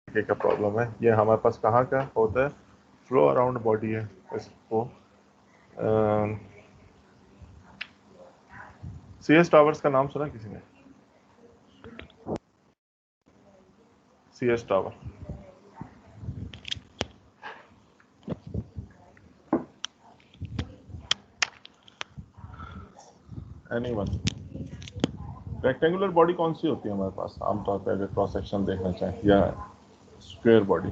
का प्रॉब्लम है। ये हमारे पास कहाँ का होता है, फ्लो अराउंड बॉडी है। इसको सीएस टावर्स का नाम सुना किसी ने? CS tower, anyone? Rectangular body कौन सी होती है हमारे पास आमतौर पर, अगर क्रॉस सेक्शन देखना चाहें, या स्क्वायर बॉडी?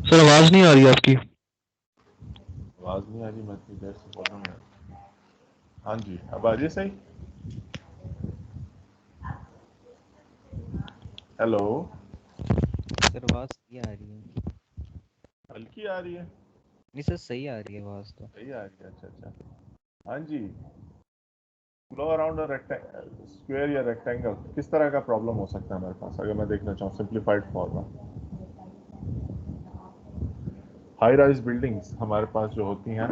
सर आवाज नहीं आ रही आपकी। आवाज नहीं आ रही, मैं इतनी देर से बोल रहा हूँ। हाँ जी, अब आ रही है सही? हेलो, सर आवाज सही आ रही है। हल्की आ रही है? नहीं सर सही आ रही है आवाज तो। सही आ रही है, अच्छा अच्छा। हाँ जी, फ्लो अराउंड स्क्वायर या रेक्टेंगल, किस तरह का प्रॉब्लम हो सकता है हमारे पास, अगर मैं देखना चाहूँ सिंप्लीफाइड फॉर्म में? हाई राइज बिल्डिंग्स हमारे पास जो होती हैं,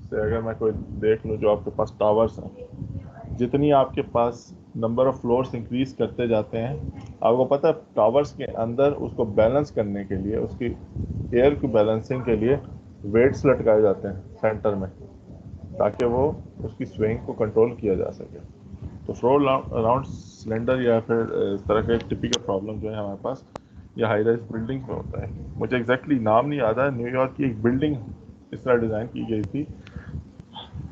से अगर मैं कोई देख लूँ, जो आपके पास टावर्स हैं, जितनी आपके पास नंबर ऑफ फ्लोर्स इंक्रीज करते जाते हैं, आपको पता है टावर्स के अंदर उसको बैलेंस करने के लिए, उसकी एयर की बैलेंसिंग के लिए वेट्स लटकाए जाते हैं सेंटर में, ताकि वो उसकी स्विंग को कंट्रोल किया जा सके। तो फ्लोर अराउंड सिलेंडर या फिर इस तरह का एक टिपिकल प्रॉब्लम जो है हमारे पास, ये हाई राइज बिल्डिंग्स में होता है। मुझे एग्जैक्टली नाम नहीं याद है, न्यूयॉर्क की एक बिल्डिंग इस तरह डिज़ाइन की गई थी,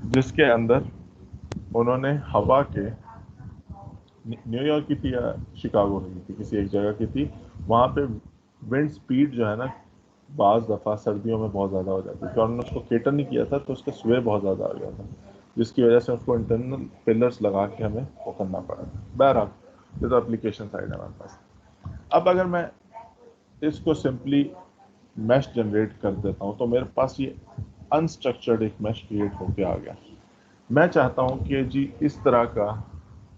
जिसके अंदर उन्होंने हवा के, न्यूयॉर्क की थी या शिकागो की थी, किसी एक जगह की थी, वहाँ पे विंड स्पीड जो है ना, बाज़ दफ़ा सर्दियों में बहुत ज़्यादा हो जाती थी, और उन्होंने उसको केटर नहीं किया था, तो उसका स्वे बहुत ज़्यादा आ गया था, जिसकी वजह से उसको इंटरनल पिलर्स लगा के हमें वो करना पड़ा था। बहरहाल, ये तो एप्लीकेशन साइड है हमारे पास। अब अगर मैं इसको सिंपली मैश जनरेट कर देता हूँ, तो मेरे पास ये अनस्ट्रक्चर्ड एक मैश क्रिएट होके आ गया। मैं चाहता हूँ कि जी इस तरह का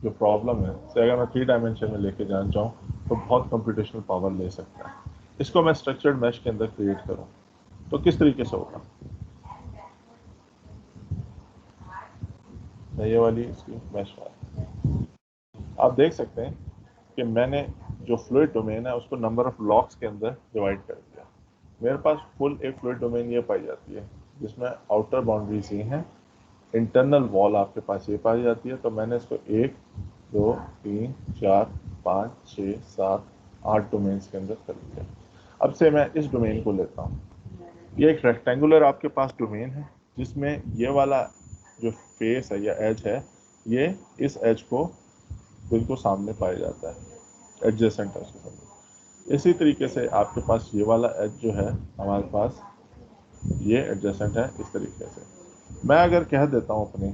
जो प्रॉब्लम है, से अगर मैं 3 डायमेंशन में लेके जाना चाहूँ, तो बहुत कंप्यूटेशनल पावर ले सकता है। इसको मैं स्ट्रक्चर्ड मैश के अंदर क्रिएट करूँ, तो किस तरीके से होगा? ये वाली इसकी मैश है, आप देख सकते हैं कि मैंने जो फ्लूइड डोमेन है उसको नंबर ऑफ ब्लॉक्स के अंदर डिवाइड कर दिया। मेरे पास फुल एक फ्लूइड डोमेन ये पाई जाती है, जिसमें आउटर बाउंड्रीज ये हैं, इंटरनल वॉल आपके पास ये पाई जाती है। तो मैंने इसको 1 2 3 4 5 6 7 8 डोमेन्स के अंदर कर लिया। अब से मैं इस डोमेन को लेता हूँ, ये एक रेक्टेंगुलर आपके पास डोमेन है, जिसमें ये वाला जो फेस है या एज है, ये इस एज को बिल्कुल सामने पाया जाता है, एडजेसेंट है उसके सामने। इसी तरीके से आपके पास ये वाला एज जो है हमारे पास, ये एडजेसेंट है इस तरीके से। मैं अगर कह देता हूँ अपने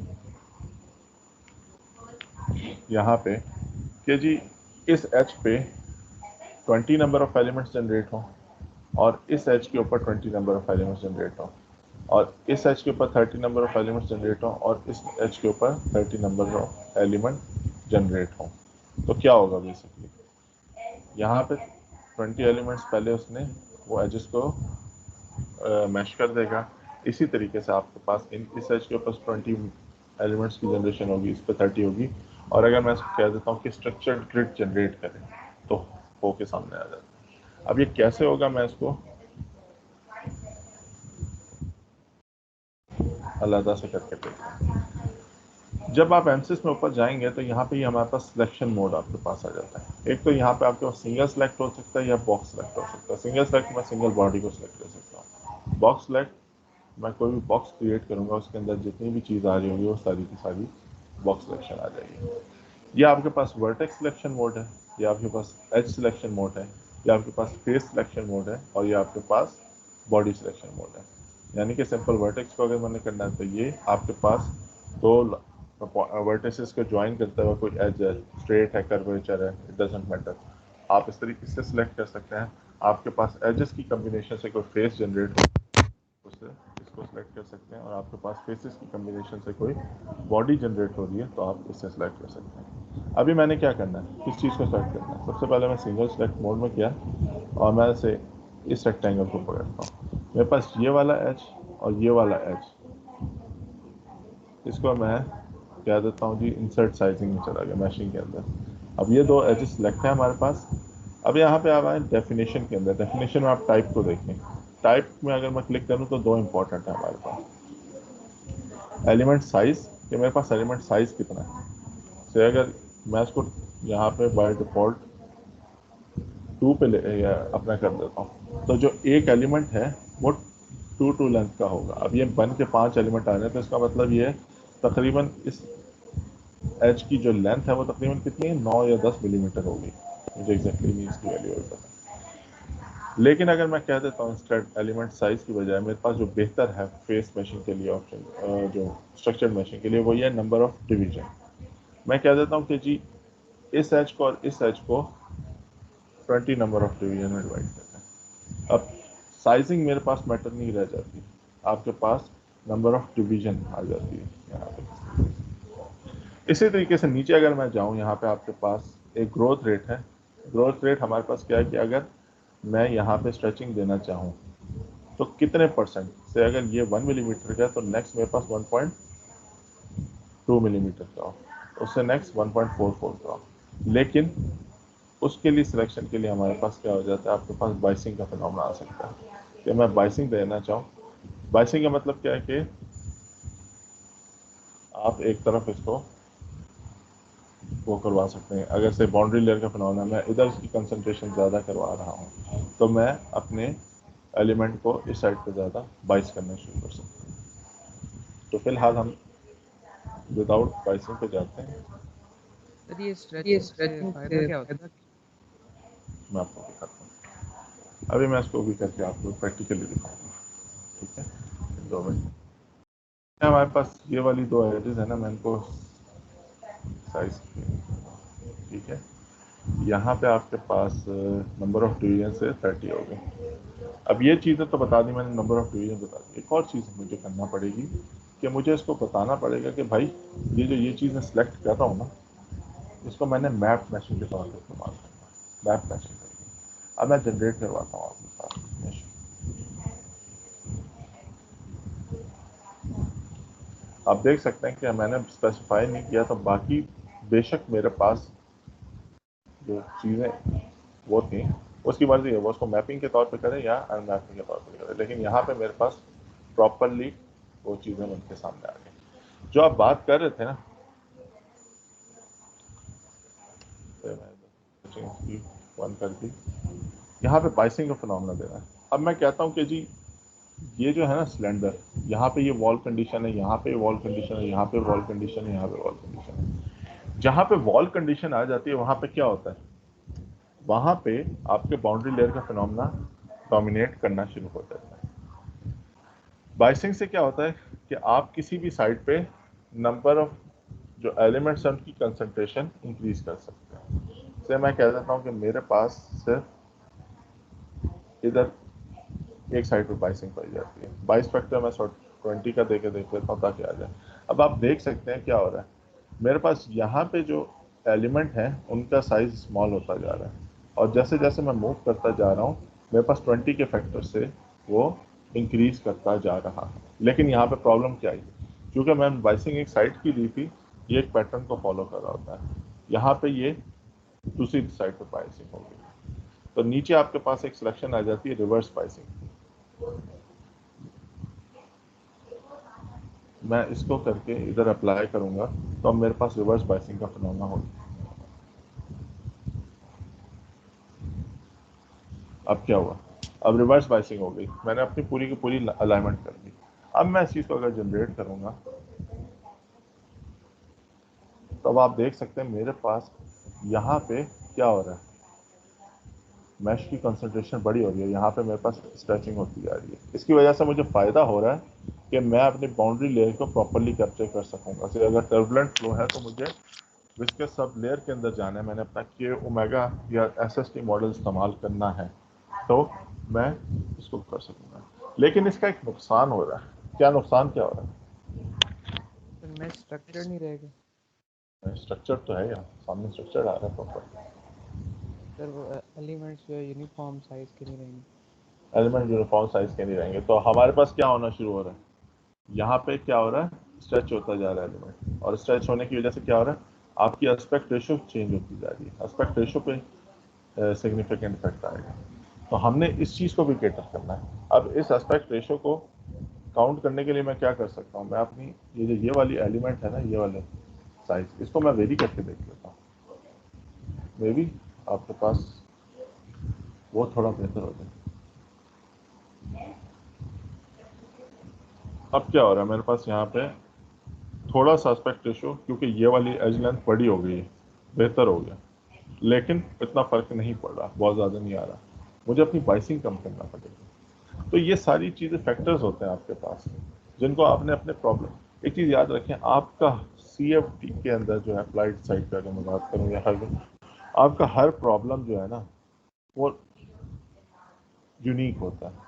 यहाँ पे कि जी इस एच पे 20 नंबर ऑफ एलिमेंट्स जनरेट हों, और इस एच के ऊपर 20 नंबर ऑफ एलिमेंट्स जनरेट हों, और इस एच के ऊपर 30 नंबर ऑफ एलिमेंट्स जनरेट हों, और इस एच के ऊपर 30 नंबर ऑफ एलिमेंट जनरेट हों, तो क्या होगा बेसिकली? यहाँ पे 20 एलिमेंट्स पहले उसने वो एजेस को मैश कर देगा। इसी तरीके से आपके पास इस एज के ऊपर 20 एलिमेंट्स की जनरेशन होगी, इस पर 30 होगी, और अगर मैं इसको कह देता हूँ कि स्ट्रक्चर्ड ग्रिड जनरेट करें, तो होके सामने आ जाता है। अब ये कैसे होगा, मैं इसको अलग से करके देखता हूँ। जब आप एमसिस में ऊपर जाएंगे, तो यहाँ पे ही हमारे पास सिलेक्शन मोड आपके पास आ जाता है। एक तो यहाँ पे आपके पास सिंगल सेलेक्ट हो सकता है या बॉक्स सेलेक्ट हो सकता है। सिंगल सेलेक्ट में सिंगल बॉडी को सिलेक्ट कर सकता हूँ। बॉक्स सेलेक्ट, मैं कोई भी बॉक्स क्रिएट करूँगा, उसके अंदर जितनी भी चीज़ आ रही होगी वो सारी की सारी बॉक्स सिलेक्शन आ जाएगी। ये आपके पास वर्टेक्स सिलेक्शन मोड है, ये आपके पास एज सिलेक्शन मोड है, ये आपके पास फेस सिलेक्शन मोड है, और ये आपके पास बॉडी सिलेक्शन मोड है। यानी कि सिंपल वर्टेक्स को अगर मैंने करना है, तो ये आपके पास दो वर्टिसेस को ज्वाइन करता हुआ कोई एज है, स्ट्रेट है, कर्वेचर है, इट डजेंट मैटर, आप इस तरीके से सिलेक्ट कर सकते हैं। आपके पास एजेस की कम्बिनेशन से कोई फेस जनरेट हो, उससे इसको सिलेक्ट कर सकते हैं, और आपके पास फेसेस की कम्बिनेशन से कोई बॉडी जनरेट हो रही है, तो आप इससे सिलेक्ट कर सकते हैं। अभी मैंने क्या करना है, किस चीज़ को सिलेक्ट करना है? सबसे पहले मैं सिंगल सिलेक्ट मोड में किया, और मैं इसे इस रेक्टेंगल को पकड़ता हूँ। मेरे पास ये वाला एज और ये वाला एज, इसको मैं कह देता हूँ जी इंसर्ट साइजिंग में चला गया, मैशिंग के अंदर। अब ये दो एजेस सिलेक्ट है हमारे पास। अब यहाँ पे आप आए डेफिनेशन के अंदर। डेफिनेशन में आप टाइप को देखें। टाइप में अगर मैं क्लिक करूँ तो दो इंपॉर्टेंट है हमारे पास, एलिमेंट साइज, कि मेरे पास एलिमेंट साइज कितना है। से अगर मैं इसको यहाँ पे बाय डिफॉल्ट 2 पे या अपना कर देता हूँ, तो जो एक एलिमेंट है वो 2 लेंथ का होगा। अब ये बन के 5 एलिमेंट आ रहे हैं, तो इसका मतलब ये तकरीबन इस एच की जो लेंथ है वो तकरीबन कितनी है, 9 या 10 मिलीमीटर होगी। मुझे एग्जैक्टली नहीं इसकी वैल्यू पता। लेकिन अगर मैं कह देता हूँ इंस्टेड एलिमेंट साइज की बजाय, मेरे पास जो बेहतर है फेस मैशिंग के लिए ऑप्शन, जो स्ट्रक्चर मैशिंग के लिए, वो ये नंबर ऑफ डिवीजन। मैं कह देता हूँ कि जी इस एच को और इस एच को 20 नंबर ऑफ डिवीजन में डिवाइड करना है। अब साइजिंग मेरे पास मैटर नहीं रह जाती, आपके पास नंबर ऑफ डिवीजन आ जाती है यहाँ पे। इसी तरीके से नीचे अगर मैं जाऊँ, यहाँ पे आपके पास एक ग्रोथ रेट है। ग्रोथ रेट हमारे पास क्या है कि अगर मैं यहाँ पे स्ट्रेचिंग देना चाहूँ तो कितने परसेंट से, अगर ये 1 मिलीमीटर का है तो नेक्स्ट मेरे पास 1.2 मिलीमीटर का हो, उससे नेक्स्ट 1.44 का हो। लेकिन उसके लिए सिलेक्शन के लिए हमारे पास क्या हो जाता है, आपके पास बाइसिंग का फिनोमेना आ सकता है कि मैं बाइसिंग देना चाहूँ। बाइसिंग का मतलब क्या है कि आप एक तरफ इसको वो करवा सकते हैं। अगर से बाउंड्री लेयर का फिनोमेना, मैं इधर उसकी कंसंट्रेशन ज़्यादा करवा रहा हूँ, तो मैं अपने एलिमेंट को इस साइड पे ज़्यादा बाइस करना शुरू कर सकता हूँ। तो फिलहाल हम विदाउट बाइसिंग पे जाते हैं। सर ये स्ट्रेचिंग से फायदा क्या होता है? मैं आपको दिखाता हूँ। अभी मैं इसको भी करके आपको प्रैक्टिकली दिखाऊंगा, ठीक है। 2 मिनट। हमारे पास ये वाली 2 एजेस है ना, मैं इनको साइज, ठीक है। यहाँ पे आपके पास नंबर ऑफ डिवीजन से 30 हो गए। अब ये चीज़ें तो बता दी मैंने, नंबर ऑफ डिवीजन बता दी। एक और चीज़ मुझे करना पड़ेगी कि मुझे इसको बताना पड़ेगा कि भाई ये जो ये चीज़ मैं सिलेक्ट कर रहा हूँ ना, इसको मैंने मैप मैशिंग के तौर पर इस्तेमाल करना है। मैप मैशिंग करेंगे। अब मैं जनरेट करवाता हूँ आपके पास मैशिंग। आप देख सकते हैं कि मैंने स्पेसिफाई नहीं किया, तो बाकी बेशक मेरे पास जो चीज़ें वो थी, उसकी मर्जी है, वो उसको मैपिंग के तौर पे करे या अनमैपिंग के तौर पे करे। लेकिन यहाँ पे मेरे पास प्रॉपरली वो चीज़ें उनके सामने आ गई जो आप बात कर रहे थे ना। वन कर दी, यहाँ पे बाइसिंग का फिनोमेना दे रहा है। अब मैं कहता हूँ कि जी ये जो है ना सिलेंडर, यहाँ पे ये वॉल कंडीशन है, यहाँ पे वॉल कंडीशन है, यहाँ पे वॉल कंडीशन है, यहाँ पे वॉल कंडीशन है। जहाँ पे वॉल कंडीशन आ जाती है वहाँ पे क्या होता है, वहाँ पे आपके बाउंड्री लेयर का फिनोमेना डोमिनेट करना शुरू हो जाता है। बाइसिंग से क्या होता है कि आप किसी भी साइड पे नंबर ऑफ जो एलिमेंट्स हैं उनकी कंसंट्रेशन इंक्रीज कर सकते हैं। जैसे मैं कह देता हूँ कि मेरे पास सिर्फ इधर एक साइड पे बाइसिंग पाई जाती है। 22 फैक्टर मैं 20 का देख लेता हूँ ताकि आ जाए। अब आप देख सकते हैं क्या हो रहा है, मेरे पास यहाँ पे जो एलिमेंट है उनका साइज स्मॉल होता जा रहा है, और जैसे जैसे मैं मूव करता जा रहा हूँ मेरे पास 20 के फैक्टर से वो इंक्रीज करता जा रहा है। लेकिन यहाँ पे प्रॉब्लम क्या आई, क्योंकि मैंने बाइसिंग एक साइड की दी थी, ये एक पैटर्न को फॉलो कर रहा होता है। यहाँ पे ये दूसरी साइड पे बाइसिंग हो गई, तो नीचे आपके पास एक सिलेक्शन आ जाती है रिवर्स बाइसिंग। मैं इसको करके इधर अप्लाई करूंगा तो अब मेरे पास रिवर्स बाइसिंग का फिनोमेना होगा। अब क्या हुआ, अब रिवर्स बाइसिंग हो गई, मैंने अपनी पूरी की पूरी अलाइनमेंट कर दी। अब मैं इस चीज़ को अगर जनरेट करूंगा तो अब आप देख सकते हैं मेरे पास यहाँ पे क्या हो रहा है, मैश की कंसंट्रेशन बड़ी हो रही है, यहाँ पे मेरे पास स्ट्रेचिंग होती जा रही है। इसकी वजह से मुझे फ़ायदा हो रहा है कि मैं अपनी बाउंड्री लेयर को प्रॉपरली कैप्चर कर सकूँगा। तो अगर टर्बुलेंट फ्लो है तो मुझे विस्कस सब लेयर के अंदर जाना है, मैंने अपना के ओमेगा या एसएसटी मॉडल इस्तेमाल करना है, तो मैं इसको कर सकूँगा। लेकिन इसका एक नुकसान हो रहा है। क्या नुकसान क्या हो रहा सर मैं स्ट्रक्चर नहीं रहेगा। है, स्ट्रक्चर तो है, यहाँ सामने स्ट्रक्चर आ रहा है प्रॉपर। सर वो एलिमेंट्स जो है यूनिफॉर्म साइज के नहीं रहेंगे। एलिमेंट यूनिफॉर्म साइज के नहीं रहेंगे, तो हमारे पास क्या होना शुरू हो रहा है, यहाँ पे क्या हो रहा है, स्ट्रेच होता जा रहा है एलिमेंट, और स्ट्रेच होने की वजह से क्या हो रहा है, आपकी एस्पेक्ट रेशो चेंज होती जा रही है, एस्पेक्ट रेशो पे सिग्निफिकेंट इफेक्ट आएगा। तो हमने इस चीज़ को भी कैटर करना है। अब इस एस्पेक्ट रेशो को काउंट करने के लिए मैं क्या कर सकता हूँ, मैं अपनी ये वाली एलिमेंट है ना, ये वाले साइज, इसको मैं वेरी करके देख लेता हूँ, मे बी आपके पास वो थोड़ा बेहतर हो जाए। अब क्या हो रहा है मेरे पास यहाँ पे थोड़ा सा एस्पेक्ट रेशो, क्योंकि ये वाली एज लेंथ बड़ी हो गई है, बेहतर हो गया, लेकिन इतना फर्क नहीं पड़ रहा, बहुत ज़्यादा नहीं आ रहा, मुझे अपनी बाइसिंग कम करना पड़ेगा। तो ये सारी चीज़ें फैक्टर्स होते हैं आपके पास, जिनको आपने अपने प्रॉब्लम, एक चीज़ याद रखें, आपका CFD के अंदर जो है अप्लाइड साइड का अगर मैं बात करूँ या आपका हर प्रॉब्लम जो है ना वो यूनिक होता है।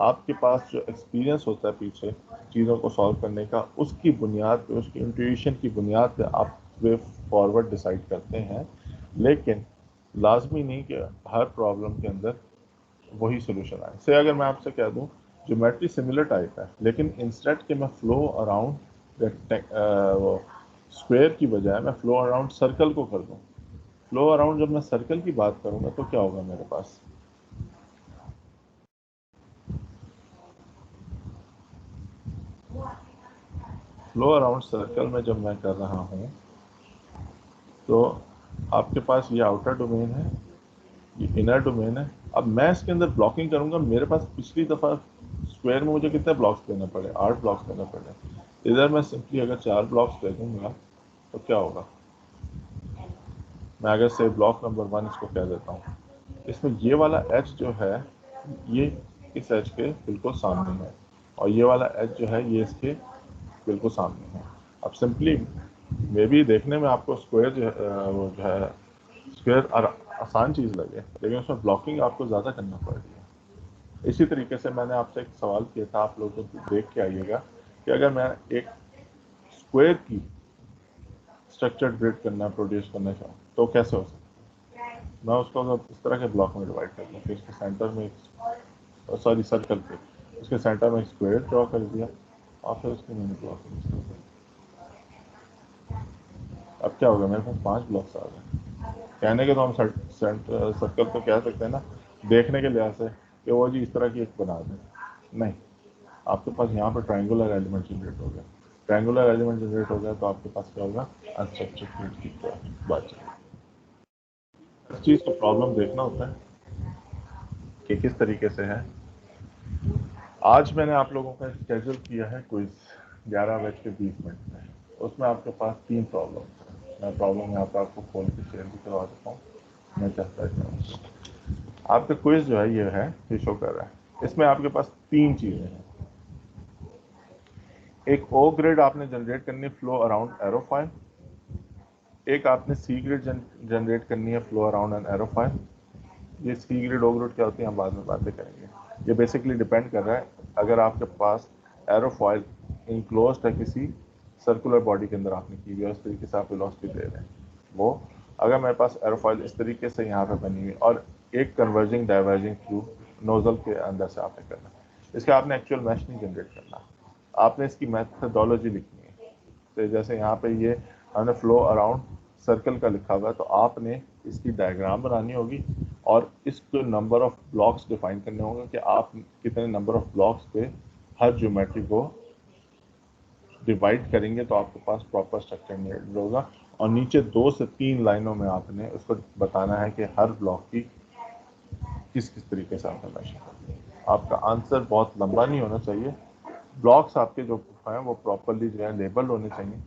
आपके पास जो एक्सपीरियंस होता है पीछे चीज़ों को सॉल्व करने का, उसकी बुनियाद पे, उसकी इंट्यूशन की बुनियाद पे आप वे फॉरवर्ड डिसाइड करते हैं, लेकिन लाजमी नहीं कि हर प्रॉब्लम के अंदर वही सोल्यूशन आए। से अगर मैं आपसे कह दूं ज्योमेट्री सिमिलर टाइप है, लेकिन इंस्टेड के मैं फ्लो अराउंड स्क्वायर की बजाय मैं फ्लो अराउंड सर्कल को कर दूं, फ्लो अराउंड जब मैं सर्कल की बात करूंगा तो क्या होगा मेरे पास, फ्लो अराउंड सर्कल में जब मैं कर रहा हूं तो आपके पास ये आउटर डोमेन है, ये इनर डोमेन है। अब मैं इसके अंदर ब्लॉकिंग करूंगा, मेरे पास पिछली दफ़ा स्क्वायर में मुझे कितने ब्लॉक्स देने पड़े, 8 ब्लॉक्स देने पड़े। इधर मैं सिंपली अगर 4 ब्लॉक्स दे दूंगा तो क्या होगा, मैं अगर से ब्लॉक नंबर 1 इसको कह देता हूँ, इसमें ये वाला एच जो है ये इस एच के बिल्कुल सामने है, और ये वाला एच जो है ये इसके बिल्कुल सामने है। अब सिंपली मे भी देखने में आपको स्क्वायर वो जो है स्क्वायर आसान चीज़ लगे, लेकिन उसमें ब्लॉकिंग आपको ज़्यादा करना पड़ रही है। इसी तरीके से मैंने आपसे एक सवाल किया था, आप लोग देख के आइएगा कि अगर मैं एक स्क्वायर की स्ट्रक्चर्ड ग्रिड करना प्रोड्यूस करना चाहूँ तो कैसे हो सकता है। मैं उसको अगर इस तरह के ब्लॉक में डिवाइड कर दूँ, फिर उसके सेंटर में सॉरी सर्कल पे उसके सेंटर में एक स्क्वायर ड्रॉ कर दिया और फिर उसके मिनी ब्लॉक। अब क्या होगा, मेरे पास 5 ब्लॉक्स आ गए। कहने के तो हम सर्कल तो कह सकते हैं ना, देखने के लिहाज से कि वो जी इस तरह की एक बना दें, नहीं, आपके पास यहाँ पर ट्रायंगुलर एलिमेंट जनरेट हो गया। ट्रायंगुलर एलिमेंट जनरेट हो गया तो आपके पास क्या होगा, अनस्ट्रक्चर्ड ग्रिड की बात चलेगी। हर चीज़ को प्रॉब्लम देखना होता है कि किस तरीके से है। आज मैंने आप लोगों का स्केड्यूल किया है क्विज 11:20 में, उसमें आपके पास 3 प्रॉब्लम है। मैं प्रॉब्लम यहाँ पर आपको खोल के शेयर भी करवा देता हूँ, मैं चाहता हूँ आपका क्विज जो है ये शो कर रहा है। इसमें आपके पास 3 चीज़ें हैं। एक ओ ग्रिड आपने जनरेट करनी है फ्लो अराउंड एरोफाइल, एक आपने सी ग्रिड जनरेट करनी है फ्लो अराउंड एन एरोफाइल। ये सी ग्रिड ओ ग्रिड क्या होती है हम बाद में बातें करेंगे। ये बेसिकली डिपेंड कर रहा है अगर आपके पास एरोफॉइल इनक्लोज्ड है किसी सर्कुलर बॉडी के अंदर आपने की हुई है, उस तरीके से आप वेलोसिटी दे रहे हैं वो, अगर मेरे पास एरोफॉइल इस तरीके से यहाँ पे बनी हुई और एक कन्वर्जिंग डाइवर्जिंग थ्रू नोजल के अंदर से आपने करना, इसका आपने एक्चुअल मैश नहीं जनरेट करना, आपने इसकी मैथडोलॉजी लिखनी है। तो जैसे यहाँ पे ये हमने फ्लो अराउंड सर्कल का लिखा हुआ है, तो आपने इसकी डायग्राम बनानी होगी और इसको नंबर ऑफ ब्लॉक्स डिफाइन करने होंगे कि आप कितने नंबर ऑफ ब्लॉक्स पे हर ज्योमेट्री को डिवाइड करेंगे तो आपके पास प्रॉपर स्ट्रक्चर मिल होगा। और नीचे 2 से 3 लाइनों में आपने उसको बताना है कि हर ब्लॉक की किस किस तरीके से आपने मैशिंग करनी है। आपका आंसर बहुत लंबा नहीं होना चाहिए, ब्लॉक्स आपके जो हैं वो प्रॉपरली जो है लेबल होने चाहिए।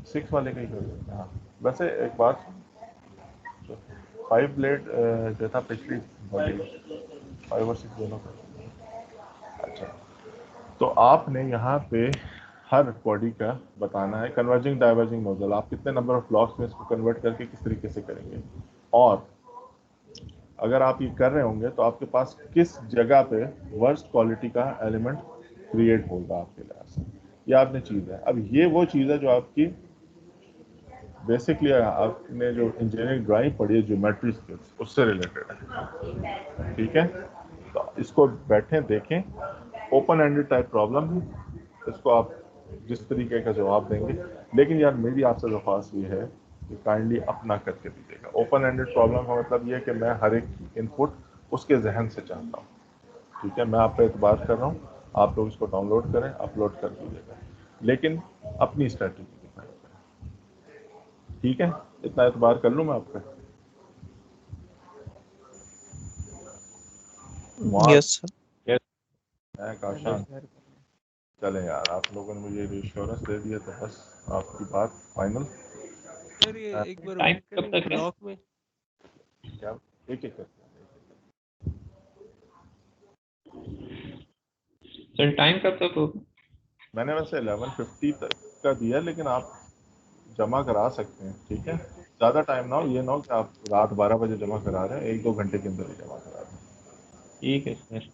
6 वाले का ही कर देते हैं। हाँ, वैसे एक बात, 5 ब्लेड जो था पिछली बॉडी 5 और 6 दोनों का। अच्छा, तो आपने यहाँ पे हर बॉडी का बताना है कन्वर्जिंग डाइवर्जिंग नोजल, आप कितने नंबर ऑफ ब्लॉक्स में इसको कन्वर्ट करके किस तरीके से करेंगे, और अगर आप ये कर रहे होंगे तो आपके पास किस जगह पे वर्स्ट क्वालिटी का एलिमेंट क्रिएट होगा आपके लिहाज से, ये आपने चीज़ है। अब ये वो चीज़ है जो आपकी बेसिकली आपने जो इंजीनियरिंग ड्राइंग पढ़ी है ज्योमेट्री स्किल्स उससे रिलेटेड है, ठीक है। तो इसको बैठें देखें ओपन एंडेड टाइप प्रॉब्लम है, इसको आप जिस तरीके का जवाब देंगे, लेकिन यार मेरी आपसे दरख्वास्त ये है कि काइंडली अपना करके दीजिएगा। ओपन एंडेड प्रॉब्लम का मतलब ये है कि मैं हर एक इनपुट उसके जहन से चाहता हूँ, ठीक है। मैं आप पे एतबार कर रहा हूँ, आप लोग इसको डाउनलोड करें, अपलोड कर दीजिएगा, लेकिन अपनी स्ट्रैटेजी दिखाएं, ठीक है। इतना एतबार कर लूँ मैं आप पे? मुआद, यस सर। मैं चलो काशान, शेयर कर लें। चले यार, आप लोगों ने मुझे रिश्योरेंस दे दिया तो बस आपकी बात फाइनल। सर ये एक बार टाइम वो कब करेंगे तक है ब्लॉक में। क्या एक एक करते हैं? सर? टाइम कब तक होगा? मैंने वैसे 11:50 तक का दिया, लेकिन आप जमा करा सकते हैं, ठीक है। ज़्यादा टाइम ना हो, ये ना हो कि आप रात 12 बजे जमा करा रहे हैं, 1-2 घंटे के अंदर ही जमा करा रहे हैं। ठीक है सर।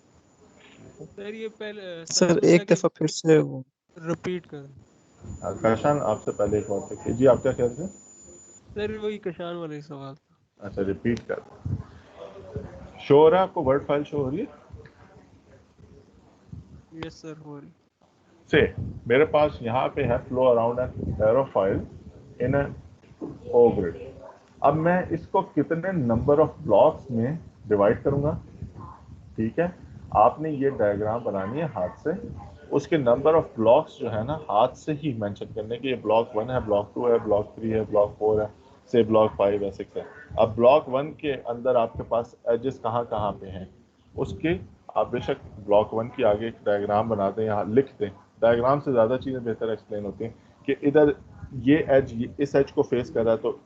सर ये पहले सर सर दूसरा एक की दफ़ा फिर से वो रिपीट कर। काशान, आपसे पहले एक बात देखिए जी, आप क्या कहते हैं? सर वही कशान वाला ही सवाल था। अच्छा, रिपीट कर दें। शो हो रहा है आपको? वर्ड फाइल शो हो रही है? यस सर हो रही। से मेरे पास यहाँ पे है flow around an aerofoil in a O grid. अब मैं इसको कितने नंबर ऑफ ब्लॉक्स में डिवाइड करूंगा, ठीक है। आपने ये डायग्राम बनानी है हाथ से, उसके नंबर ऑफ ब्लॉक्स जो है ना हाथ से ही मेंशन करने के, ये ब्लॉक 1 है, ब्लॉक 2 है, ब्लॉक 3 है, ब्लॉक 4 है, से ब्लॉक 5 है, 6 है। अब ब्लॉक 1 के अंदर आपके पास एजेस कहाँ कहाँ पे हैं, उसके आप बेशक ब्लॉक 1 की आगे एक डायग्राम बना दें, यहाँ लिख दें। डायग्राम से ज़्यादा चीज़ें बेहतर एक्सप्लेन होती हैं कि इधर ये एज इस एज को फेस कर रहा है तो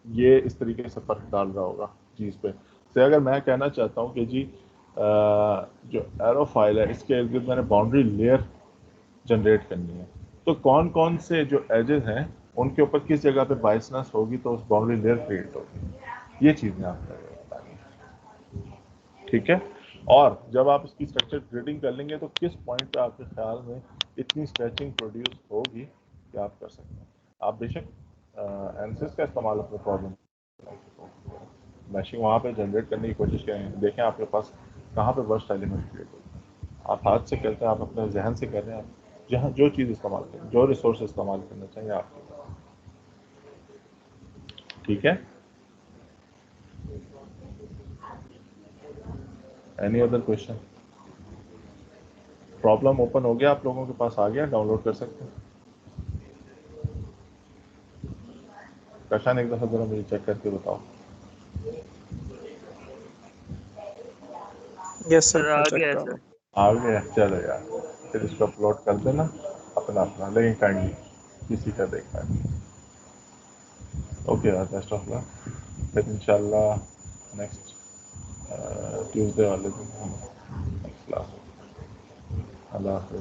ये इस तरीके से फर्क डाल रहा होगा चीज़ पे। तो अगर मैं कहना चाहता हूँ कि जी जो एरो फाइल है इसके इर्द गिर्द मैंने बाउंड्री लेयर जनरेट करनी है, तो कौन कौन से जो एजेस हैं उनके ऊपर किस जगह पे बाइसनेस होगी तो उस बाउंड्री लेयर क्रिएट होगी, ये चीज़ें आपको बतानी है, ठीक है। और जब आप इसकी स्ट्रक्चर ग्रिडिंग कर लेंगे तो किस पॉइंट पे आपके ख्याल में इतनी स्ट्रेचिंग प्रोड्यूस होगी कि आप कर सकते हैं। आप बेशक एनसिस का इस्तेमाल अपने प्रॉब्लम मैशिंग वहाँ पे जनरेट करने की कोशिश करें, देखें आपके पास कहाँ पे वर्स्ट एलिमेंट क्रिएट होता है। आप हाथ से करते हैं, आप अपने जहन से कर रहे हैं, आप जहाँ जो चीज़ इस्तेमाल करें, जो रिसोर्स इस्तेमाल करना चाहिए आपके पास, ठीक है। Any other question? Problem open हो गया, आप लोगों के पास आ गया, डाउनलोड कर सकते हैं। कशान एक दफ़ा ज़रा मुझे चेक करके बताओ। यस सर सर आ मैं चेक गया कर सर। रहा हूँ। आ गया, चलो यार, फिर इसको अपलोड कर देना अपना अपना, लेकिन काइंडली किसी का देखना है। ओके यार, बेस्ट ऑफ लक। फिर इंशाल्लाह नेक्स्ट ट्यूसडे वाले दिन हम नेक्स्ट क्लास। अल्लाह हाफ़िज़।